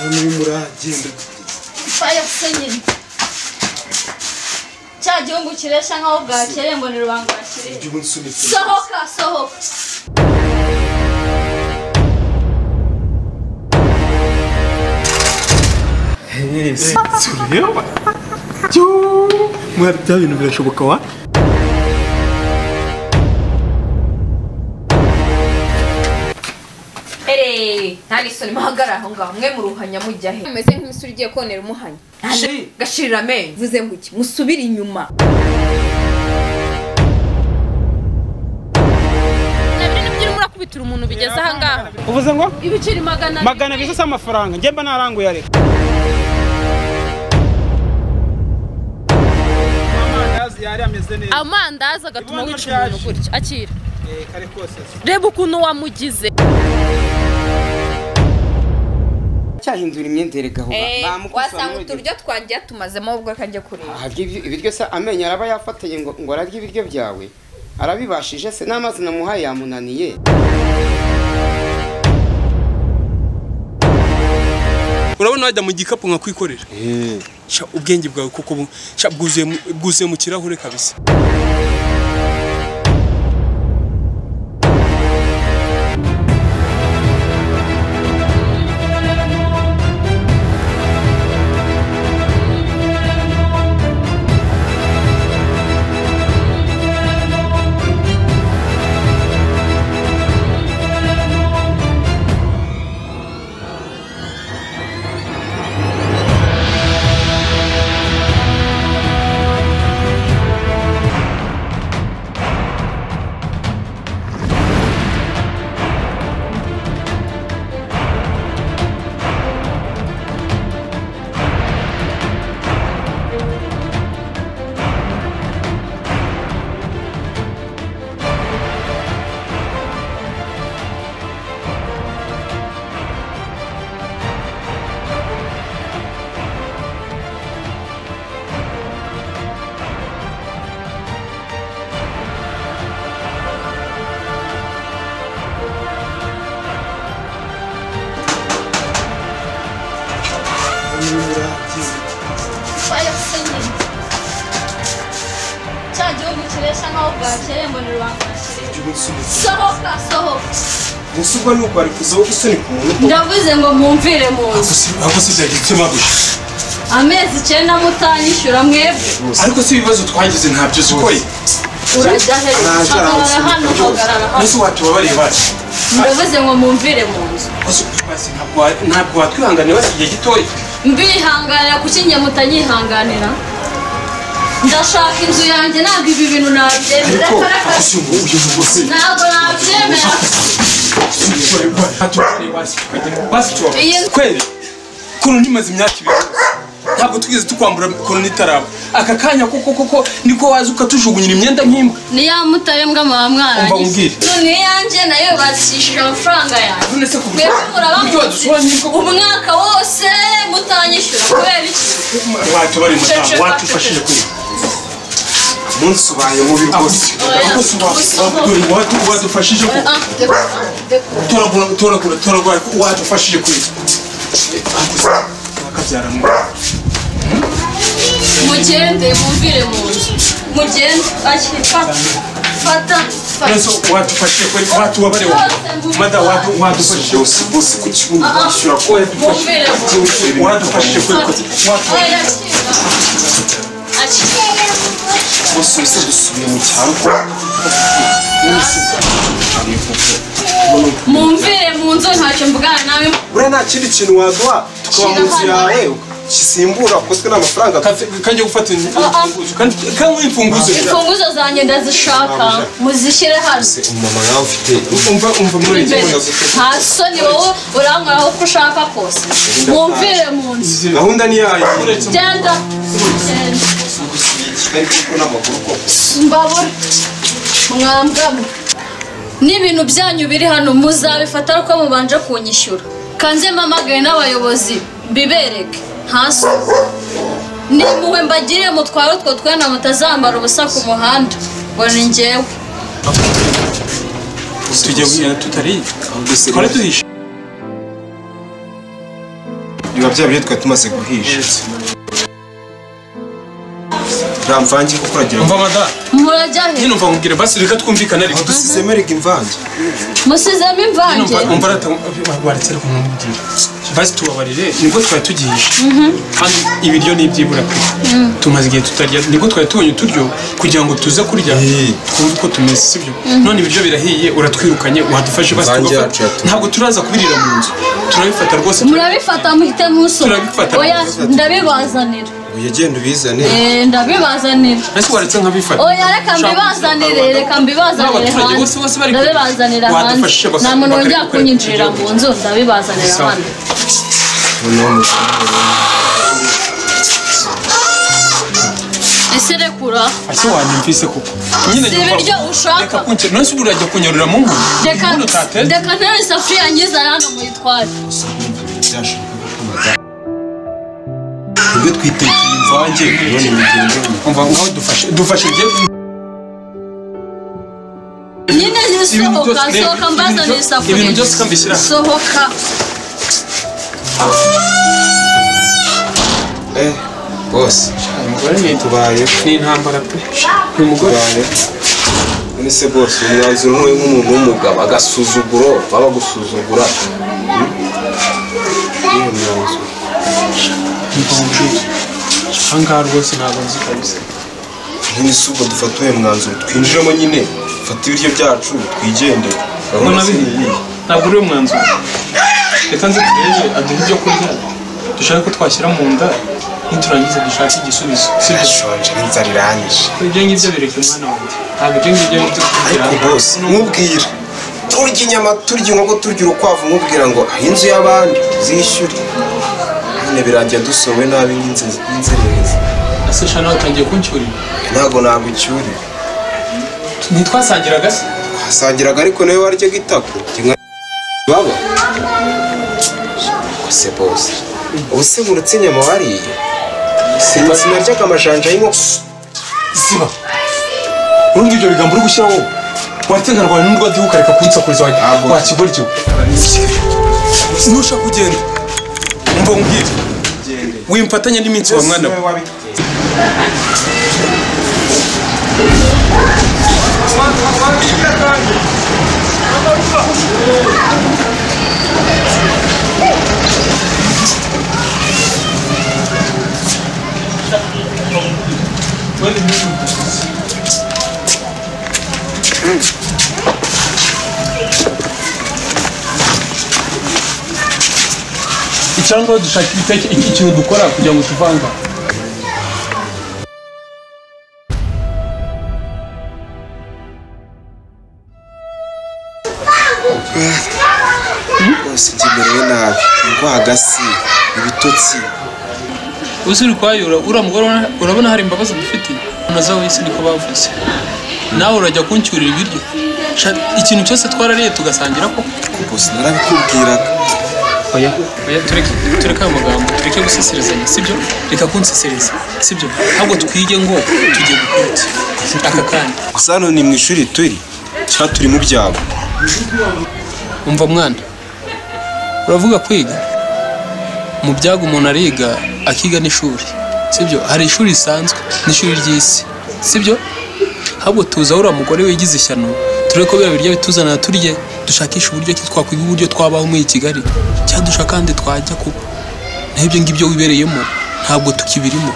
Muri muragenda. Faya senyine. Cya gihugu kiresha nkaho bwakere mbone rubanga bakire. Sohoka, sohoka. Yes. Sureba. Cyo. Mwarta ibintu birashoboka wa? Ntagisoni mahagara aho ngaho mwe muruhanya mujya he meze nk'imisuri igiye konera umuhanya gashirira amenyo vuze ngo iki musubira inyuma nabiri nibyo murakubitira umuntu bigeze aha ngaho uvuze ngo ibiciri magana bizo s'amafaranga nge mba naranguye areka amandazi yari ameze neza amandazi agatuma wica umuntu gutya akira kare kose reba ukuntu wamugize cyahindura imyendere gaho wasanga uturyo twangiye tumazemo ubwo kanje kureba ibiryo se amenyo araba yafatanye ngo ararya ibiryo byawe arabibashije se n'amazi namuhaye yamunaniye urabona wajya mu gikapu nka kwikorera sha ubwenge bwawe kuko sha bwuzuye mu kirahure kabisa Faya senyine. Cya gihugu kiresha nkaho bwakere mbone rubanga bakire. Sohoka, sohoka. Musubwa nuko ari kuzaho gusoni ku muntu. Ndavuze ngo mumvire mu nzu. Ako si byagitema gusha. Amezi 9 mutanyishyura mwebwe. Ariko si ibibazo twagize ntabyo zikoye. Urajya he? Hano hagarara hano. Nese watubabariye bacu. Ndavuze ngo mumvire mu nzu. Ntabwo watwihanganira basigiye gitoya. Mbihanganira kuki njye mutanyihanganira. Ndashaka inzu yanjye ntabwo ibi bintu nabyemera. Ntabwo nabyemera. Kweli kono nimaze imyaka 2 ntabwo tugeze tukwambura kono nitaraba aka kanya koko niko waza ukatujugunyira imyenda nk'imwe ni ya mutare mbwa mwa mwarangiye none yanje nayo basishije amafaranga yanjye none se kubera umwaka wose mutanyishyura kubera iki watubari mutanga watufashije kuri munsi ubaye mubi rwose wadufashije ko toragura wadufashije kuri akabyara mu mugende mumvire mu nzu mugende fata Yesu watufashije kuri watubabare mada wadufashije bose ku kibuno cyura ko wadufashije kuri bose se dusubiye mu cyaro ko mumvire mu nzu ntacyo mvugana nawe ura nta kindi kintu waduha tukaba mu nzu yawe kisimbura kozwe n'amafaranga kanje gufata imfunguzo zanjye ndazishaka muzishyire hano mama nawe ufite umva muri nta soni wowe urankora uko ushaka kose mumvire mu nzu gahunda ni yayo genda mbabura mwambwamo n'ibintu byanyu biri hano muzabifata uko mubanje kunyishyura kanze mpamagaye n'abayobozi bibereke hasi nimpuhwe mbagiriye mutware utwo twenda mutazambara ubusa ku muhanda ngo ni njyewe tujya tutari twari tuhishe bya byo twa tumaze guhisha ramvange kuko uragira umva mada murajya he nyine umva nkubwire basi reka twumvikane ariko dusizemerega imvange musizemo imvange umva waretse ariko nkubwire basi tubabarire nibwo twari tugihisha kandi ibiryo ni ibyibura pe tumaze igihe tutarya nibwo twari tubonye uturyo kugira ngo tuze kurya twumve uko tumeze sibyo none ibiryo birahiye uratwirukanye wadufashe basi tugafata ntabwo turaza kubirira mu nzu turabifata rwose murabifata muhite muso oya ndabibazanira uyagenda ubizane ndabibazanira ese waretse nkabifata oya reka mbibazanire hanze ndabibazanira hanze nta muntu wongera kunyinjirira mu nzu ndabibazanira hano ese rekura ase wanyumvise koko nyine si ibiryo ushaka nonese ubu urajya kunyarura mu nkono reka ntere isafuriya nyizana hano muyitware ibyo twitekeye imvange none mugende umva ngaho dufashe ibyo nyine sohoka mbazanire isafuriya ibintu byose ukambishyira sohoka bose umugore tubaye ni intambara pe ni umugore none se bose umwanzuro nk'uyu nk'umuntu w'umugabo agasuzuguro baba gusuzugura niyo mwanzuro ahangaha rwose ntabwo nzi kabisa nyine si ubwo dufata uyu mwanzuro twinjiremo nyine dufata ibiryo byacu twigendere ntabwo uri umwanzuro reka nzi turebe aduha ibyo kurya dushaka ko twashyira mu nda niturangiza dushaka igisubizo turashonje n'inzara iranyishe ibyo ngibyo bireke mwana wanjye ntabwo ibyo ngibyo byo kugira ariko bose nkubwira turya inyama turya inkoko turya urukwavu nkubwira ngo aho inzu y'abandi zishyure nyine birangira dusohowe nabi n'inzererezi ase shana watangiye kuncyurira ntabwo nagucyurira ntitwasangiraga se twasangiraga ariko nawe waryaga itako baba se bose ubu se murutse inyama wariye sinaryaga amajanja y'inkoko ziba urumva ibyo bigambo uri gushyiraho waretse nkarwanya n'urwa dihuka reka kunsakuriza wakigoryo ntushaka kugenda umva nkubwire wimfatanya n'iminsi wa mwana we icyangwa dushaka ikintu dukora kugira ngo tuvanga rwose njye merewe nabi indwagasi ibitotsi uzi uri kwayura uriya mugore urabona hari imbabazi dufitiye unaza wese niko bavuze nawe urajya kuncyurira ibiryo ikintu cyose twarariye tugasangira ko gusa narabikubwiraga oya tureke ayo magambo tureke guseserezanya sibyo reka kunsesereza sibyo ahubwo twige ngo tujye gukora iki aka kanya gusa hano ni mu ishuri turi cyangwa turi mu byabo umva mwana uravuga kwiga mu byago umuntu ariga akiga n'ishuri sibyo hari ishuri risanzwe n'ishuri ry'isi sibyo ahubwo tuza uriya mugore wigize ishyano turebe ko biriya biryo bituzanira turye dushakisha uburyo ki twakwiga uburyo twabaho muri Kigali cyangwa dushaka kandi twajya kuba naho ibyo ngibyo wibereyemo ntabwo tukibirimo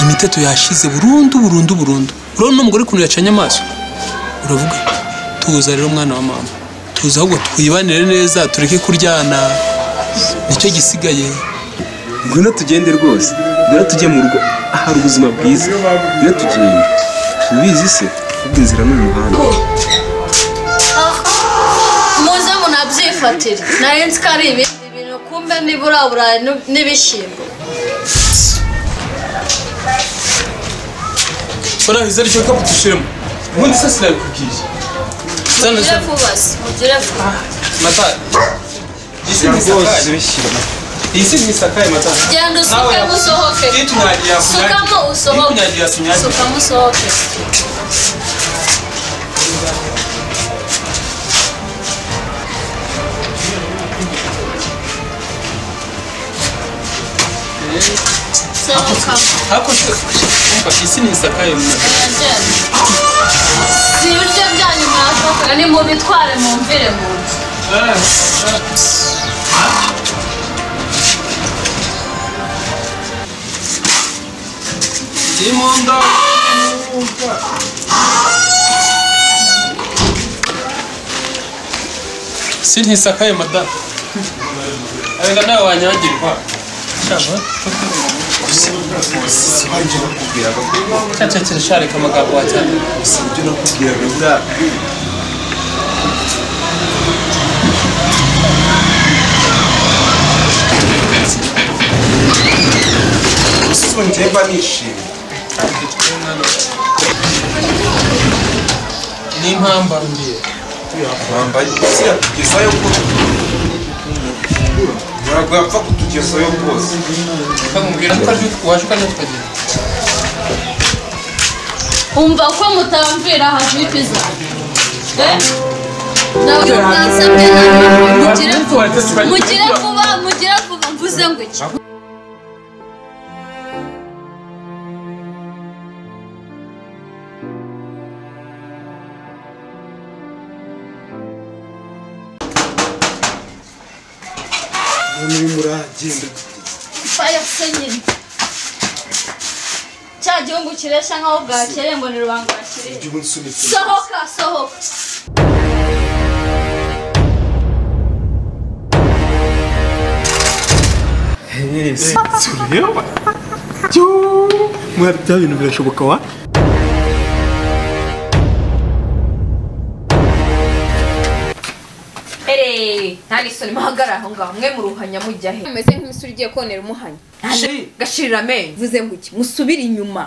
imiteto yashize burundu urabona n'umugore ukuntu yacanye amaso uravuga tuza rero mwana wa mama tuza ahubwo twibanire neza tureke kuryana nicyo gisigaye ngwino tugende rwose ngwino tujye mu rugo ahari ubuzima bwiza ngwino tugende tubizi se ubwo inzira n'umuhanda muze munabyifatire nayo nzi ko ari ibindi bintu kumbe nibura n'ibishyimbo fara hizo aricyo kapu dushiremo ubundi se sinabikubwiye mugire vuba se mugire vuba mata iyi si nisakaye mata genda usukemo usohoke sukamo usohoke sukamo usohoke sohoka Hako se umva isi ni isakaye mu si ibiryo byanyu mwashakaga ni mubitware mumvire mu nzu Imunda si ntisakaye madame arega nawe wanyagirwa Sibanje nakubwiraga cyacakira shareka amagambo wacyane ibyo nakubwiraga buriya usongeye mba nishimye n'impamba mbiye wambaye kuzira kugezayo ko ntabwo yapfa kutugezayo rwose kamubwira ko waje ukanatwagera umva ko mutamvira haje ipiza ntabwo mwansabye mugire vuba mvuze ngo iki none muragenda faya senyine cya gihugu kiresha nkaho bwakereye ngo ni rubanga bakiriye ibyo unsunitse sohoka Sureba mwari bya bintu birashoboka wa nta n'isoni muhagarara aho ngaho mwe muruhanya mujya he mumeze nk'imisuri igiye konera umuhanya gashirira amenyo vuze ngo iki musubire inyuma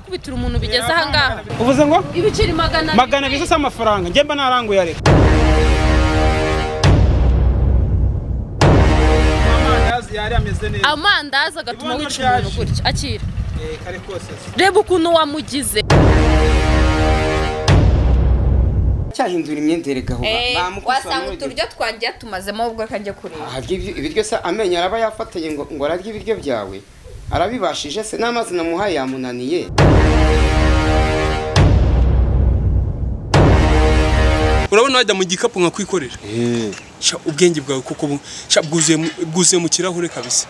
kubitira umuntu bigeze aha ngaha uvuze ngo ibiceri magana abiri z'amafaranga njye mba naranguye areka amandazi yari ameze neza amandazi agatuma wica umuntu gutya akira kare kose reba ukuntu wamugize cyahindura imyendere gaho wasanga uturyo twangiye tumazemo ubwo kajya kureba ibiryo se amenyo araba yafatanye ngo ararya ibiryo byawe arabibashije se n'amazi namuhaye yamunaniye urabona wajya mu gikapu nkakwikorera ubwenge bwawe kuko bwuzuye mu kirahure kabisa